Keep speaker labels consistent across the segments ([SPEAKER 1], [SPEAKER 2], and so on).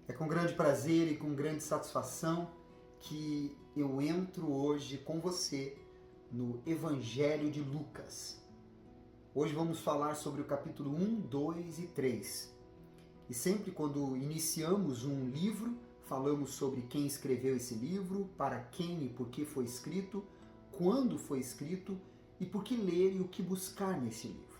[SPEAKER 1] É com grande prazer e com grande satisfação que eu entro hoje com você no Evangelho de Lucas. Hoje vamos falar sobre o capítulo 1, 2 e 3. E sempre quando iniciamos um livro, falamos sobre quem escreveu esse livro, para quem e por que foi escrito, quando foi escrito e por que ler e o que buscar nesse livro.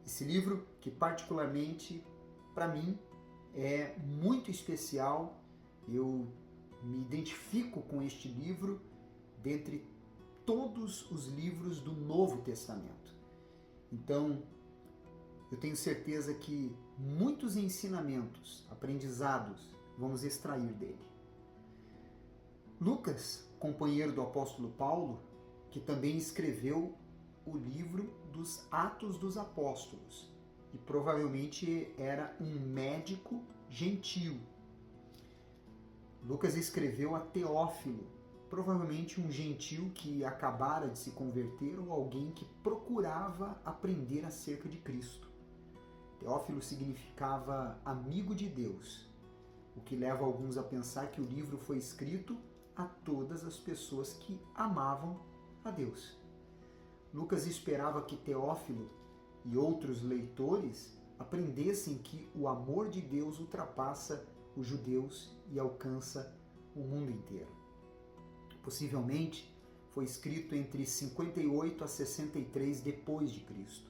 [SPEAKER 1] Esse livro que particularmente, para mim, é muito especial. Eu me identifico com este livro dentre todos os livros do Novo Testamento. Então, eu tenho certeza que muitos ensinamentos, aprendizados, vamos extrair dele. Lucas, companheiro do apóstolo Paulo, que também escreveu o livro dos Atos dos Apóstolos, e provavelmente era um médico gentil. Lucas escreveu a Teófilo, provavelmente um gentil que acabara de se converter ou alguém que procurava aprender acerca de Cristo. Teófilo significava amigo de Deus, o que leva alguns a pensar que o livro foi escrito a todas as pessoas que amavam a Deus. Lucas esperava que Teófilo e outros leitores aprendessem que o amor de Deus ultrapassa os judeus e alcança o mundo inteiro. Possivelmente foi escrito entre 58 a 63 depois de Cristo.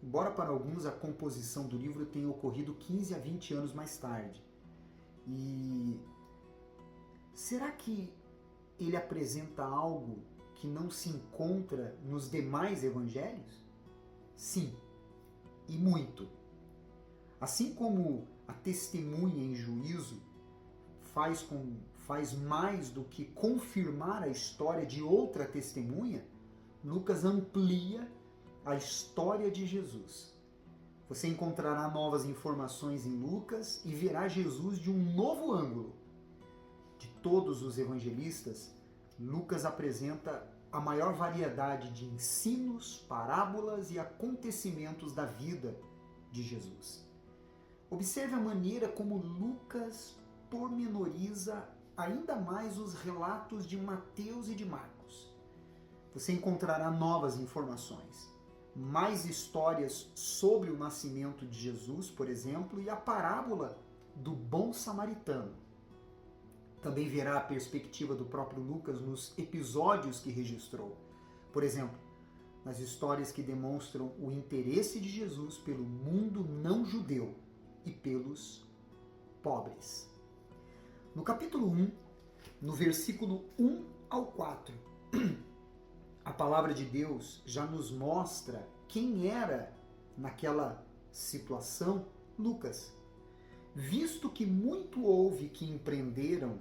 [SPEAKER 1] Embora para alguns a composição do livro tenha ocorrido 15 a 20 anos mais tarde. E será que ele apresenta algo que não se encontra nos demais evangelhos? Sim, e muito. Assim como a testemunha em juízo faz mais do que confirmar a história de outra testemunha, Lucas amplia a história de Jesus. Você encontrará novas informações em Lucas e verá Jesus de um novo ângulo. De todos os evangelistas, Lucas apresenta a maior variedade de ensinos, parábolas e acontecimentos da vida de Jesus. Observe a maneira como Lucas pormenoriza ainda mais os relatos de Mateus e de Marcos. Você encontrará novas informações, mais histórias sobre o nascimento de Jesus, por exemplo, e a parábola do bom samaritano. Também verá a perspectiva do próprio Lucas nos episódios que registrou. Por exemplo, nas histórias que demonstram o interesse de Jesus pelo mundo não judeu e pelos pobres. No capítulo 1, no versículo 1 ao 4, a palavra de Deus já nos mostra quem era, naquela situação, Lucas. Visto que muito houve que empreenderam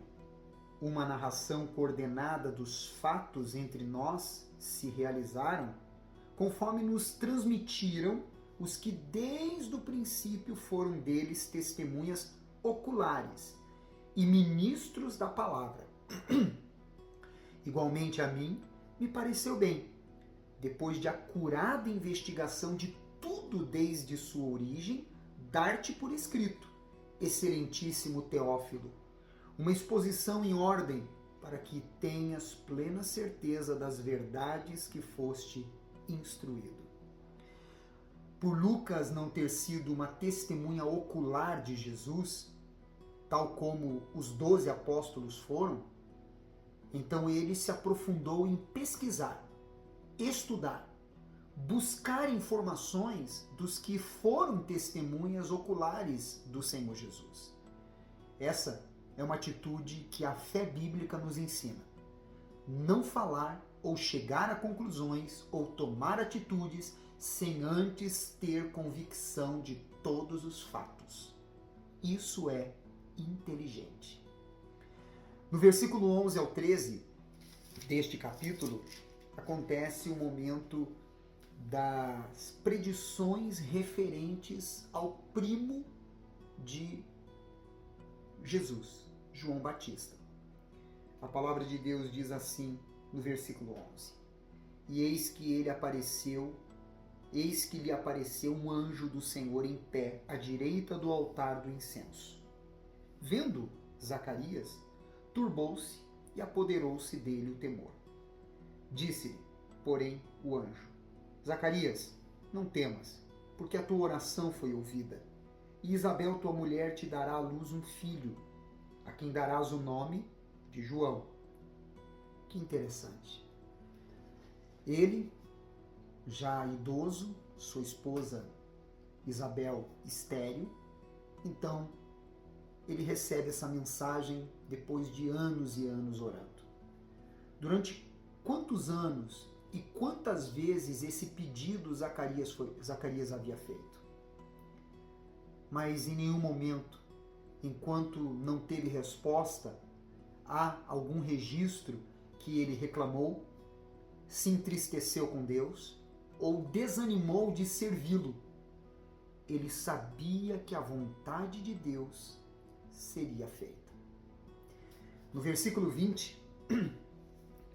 [SPEAKER 1] uma narração coordenada dos fatos entre nós se realizaram, conforme nos transmitiram os que desde o princípio foram deles testemunhas oculares e ministros da palavra. Igualmente a mim, me pareceu bem, depois de acurada investigação de tudo desde sua origem, dar-te por escrito, excelentíssimo Teófilo, uma exposição em ordem para que tenhas plena certeza das verdades que foste instruído. Por Lucas não ter sido uma testemunha ocular de Jesus, tal como os 12 apóstolos foram, então ele se aprofundou em pesquisar, estudar, buscar informações dos que foram testemunhas oculares do Senhor Jesus. Essa é uma atitude que a fé bíblica nos ensina. Não falar ou chegar a conclusões ou tomar atitudes sem antes ter convicção de todos os fatos. Isso é inteligente. No versículo 11 ao 13 deste capítulo, acontece o momento das predições referentes ao primo de Jesus, João Batista. A palavra de Deus diz assim no versículo 11: E eis que lhe apareceu um anjo do Senhor em pé à direita do altar do incenso. Vendo Zacarias, turbou-se e apoderou-se dele o temor. Disse-lhe, porém, o anjo: Zacarias, não temas, porque a tua oração foi ouvida. E Isabel, tua mulher, te dará à luz um filho, a quem darás o nome de João. Que interessante. Ele, já idoso, sua esposa Isabel estéril, então ele recebe essa mensagem depois de anos e anos orando. Durante quantos anos e quantas vezes esse pedido Zacarias havia feito? Mas em nenhum momento, enquanto não teve resposta, há algum registro que ele reclamou, se entristeceu com Deus ou desanimou de servi-lo. Ele sabia que a vontade de Deus seria feita. No versículo 20,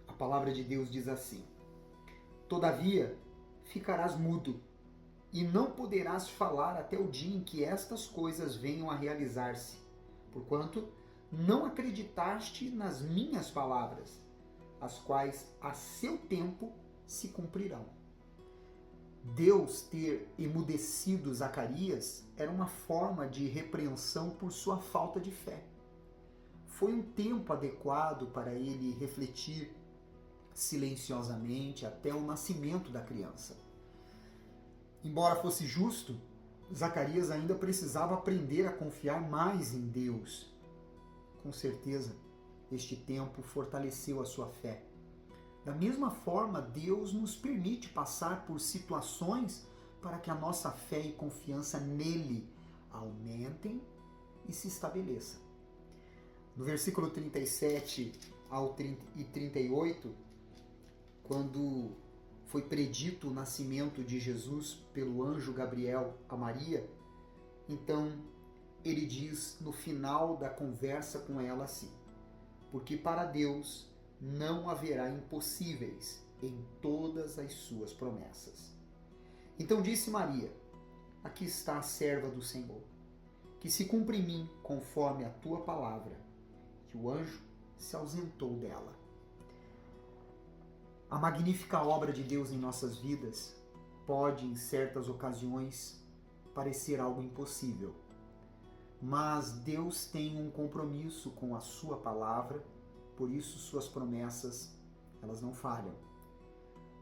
[SPEAKER 1] a palavra de Deus diz assim: Todavia ficarás mudo e não poderás falar até o dia em que estas coisas venham a realizar-se, porquanto não acreditaste nas minhas palavras, as quais a seu tempo se cumprirão. Deus ter emudecido Zacarias era uma forma de repreensão por sua falta de fé. Foi um tempo adequado para ele refletir silenciosamente até o nascimento da criança. Embora fosse justo, Zacarias ainda precisava aprender a confiar mais em Deus. Com certeza, este tempo fortaleceu a sua fé. Da mesma forma, Deus nos permite passar por situações para que a nossa fé e confiança nele aumentem e se estabeleçam. No versículo 37 e 38, quando foi predito o nascimento de Jesus pelo anjo Gabriel a Maria, então ele diz no final da conversa com ela assim: porque para Deus não haverá impossíveis em todas as suas promessas. Então disse Maria: aqui está a serva do Senhor, que se cumpra em mim conforme a tua palavra. Que o anjo se ausentou dela. A magnífica obra de Deus em nossas vidas pode, em certas ocasiões, parecer algo impossível. Mas Deus tem um compromisso com a sua palavra, por isso suas promessas, elas não falham.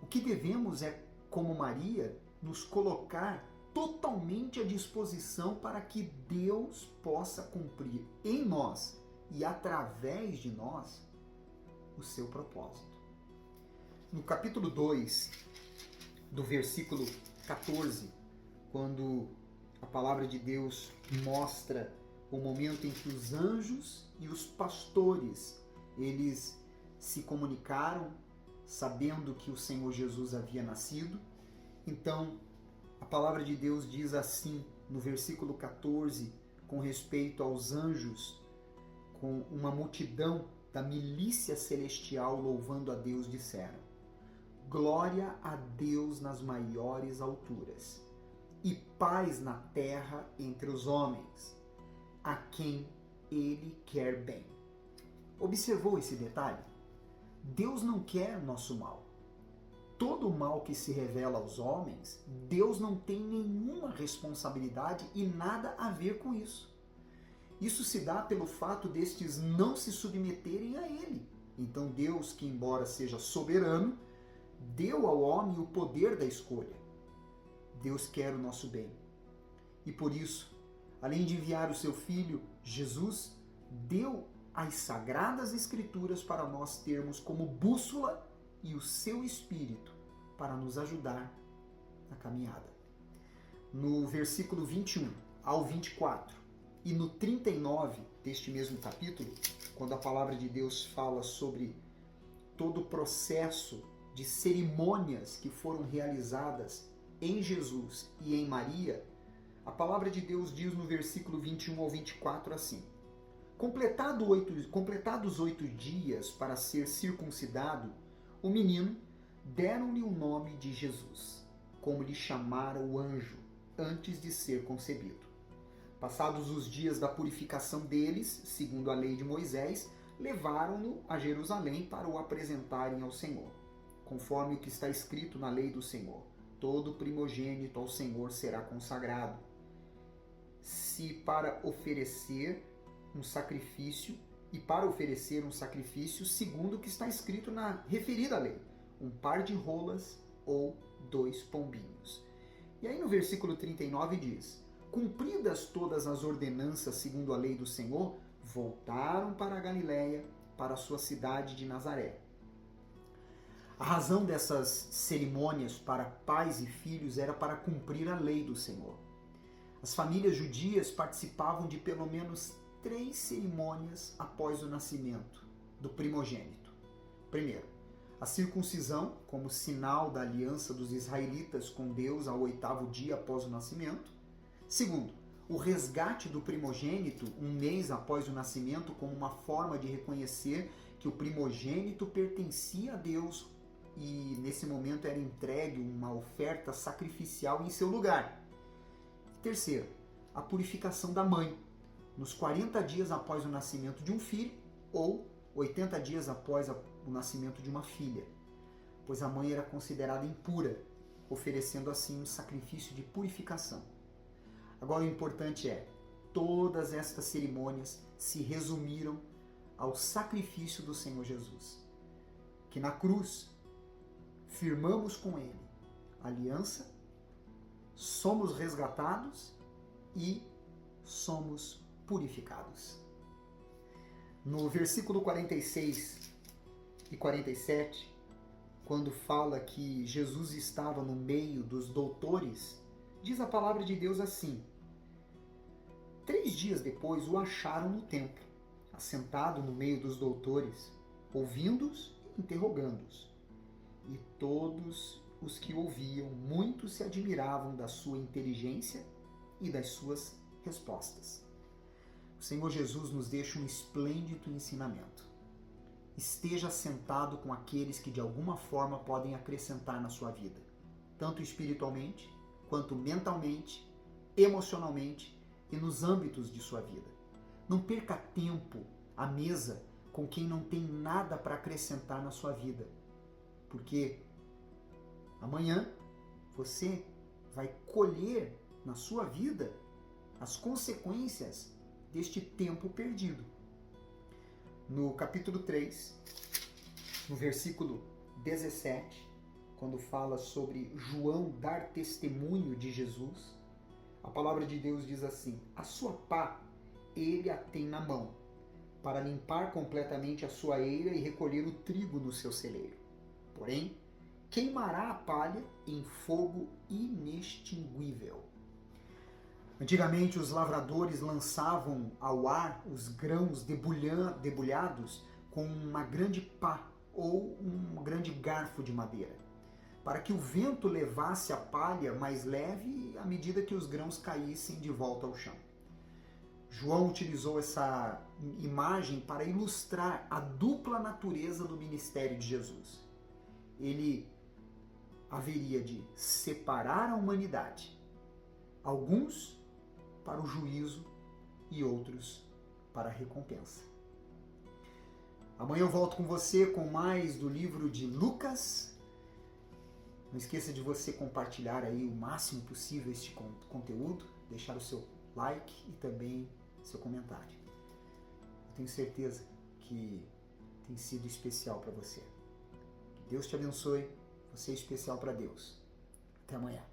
[SPEAKER 1] O que devemos é, como Maria, nos colocar totalmente à disposição para que Deus possa cumprir em nós e através de nós o seu propósito. No capítulo 2, do versículo 14, quando a palavra de Deus mostra o momento em que os anjos e os pastores, eles se comunicaram, sabendo que o Senhor Jesus havia nascido. Então, a palavra de Deus diz assim, no versículo 14, com respeito aos anjos, com uma multidão da milícia celestial louvando a Deus, disseram: glória a Deus nas maiores alturas, e paz na terra entre os homens, a quem Ele quer bem. Observou esse detalhe? Deus não quer nosso mal. Todo o mal que se revela aos homens, Deus não tem nenhuma responsabilidade e nada a ver com isso. Isso se dá pelo fato destes não se submeterem a Ele. Então Deus, que embora seja soberano, deu ao homem o poder da escolha. Deus quer o nosso bem. E por isso, além de enviar o seu Filho, Jesus, deu as Sagradas Escrituras para nós termos como bússola e o seu Espírito para nos ajudar na caminhada. No versículo 21 ao 24 e no 39 deste mesmo capítulo, quando a palavra de Deus fala sobre todo o processo de cerimônias que foram realizadas em Jesus e em Maria, a palavra de Deus diz no versículo 21 ao 24 assim: completados 8 dias para ser circuncidado, o menino deram-lhe o nome de Jesus, como lhe chamara o anjo, antes de ser concebido. Passados os dias da purificação deles, segundo a lei de Moisés, levaram-no a Jerusalém para o apresentarem ao Senhor, conforme o que está escrito na lei do Senhor. Todo primogênito ao Senhor será consagrado. Se para oferecer um sacrifício, segundo o que está escrito na referida lei, um par de rolas ou 2 pombinhos. E aí no versículo 39 diz: cumpridas todas as ordenanças segundo a lei do Senhor, voltaram para a Galiléia, para a sua cidade de Nazaré. A razão dessas cerimônias para pais e filhos era para cumprir a lei do Senhor. As famílias judias participavam de pelo menos 3 cerimônias após o nascimento do primogênito. Primeiro, a circuncisão, como sinal da aliança dos israelitas com Deus ao 8º dia após o nascimento. Segundo, o resgate do primogênito 1 mês após o nascimento, como uma forma de reconhecer que o primogênito pertencia a Deus e nesse momento era entregue uma oferta sacrificial em seu lugar. Terceiro, a purificação da mãe, nos 40 dias após o nascimento de um filho ou 80 dias após o nascimento de uma filha, pois a mãe era considerada impura, oferecendo assim um sacrifício de purificação. Agora o importante é, todas estas cerimônias se resumiram ao sacrifício do Senhor Jesus, que na cruz firmamos com Ele aliança, somos resgatados e somos purificados. No versículo 46 e 47, quando fala que Jesus estava no meio dos doutores, diz a palavra de Deus assim: 3 dias depois o acharam no templo, assentado no meio dos doutores, ouvindo-os e interrogando-os. E todos os que ouviam, muito se admiravam da sua inteligência e das suas respostas. O Senhor Jesus nos deixa um esplêndido ensinamento. Esteja sentado com aqueles que de alguma forma podem acrescentar na sua vida, tanto espiritualmente, quanto mentalmente, emocionalmente e nos âmbitos de sua vida. Não perca tempo à mesa com quem não tem nada para acrescentar na sua vida, porque amanhã você vai colher na sua vida as consequências deste tempo perdido. No capítulo 3, no versículo 17, quando fala sobre João dar testemunho de Jesus, a palavra de Deus diz assim: a sua pá ele a tem na mão, para limpar completamente a sua eira e recolher o trigo no seu celeiro. Porém, queimará a palha em fogo inextinguível. Antigamente, os lavradores lançavam ao ar os grãos debulhados com uma grande pá ou um grande garfo de madeira, para que o vento levasse a palha mais leve à medida que os grãos caíssem de volta ao chão. João utilizou essa imagem para ilustrar a dupla natureza do ministério de Jesus. Ele haveria de separar a humanidade, alguns para o juízo e outros para a recompensa. Amanhã eu volto com você com mais do livro de Lucas. Não esqueça de você compartilhar aí o máximo possível este conteúdo, deixar o seu like e também seu comentário. Eu tenho certeza que tem sido especial para você. Que Deus te abençoe, você é especial para Deus. Até amanhã.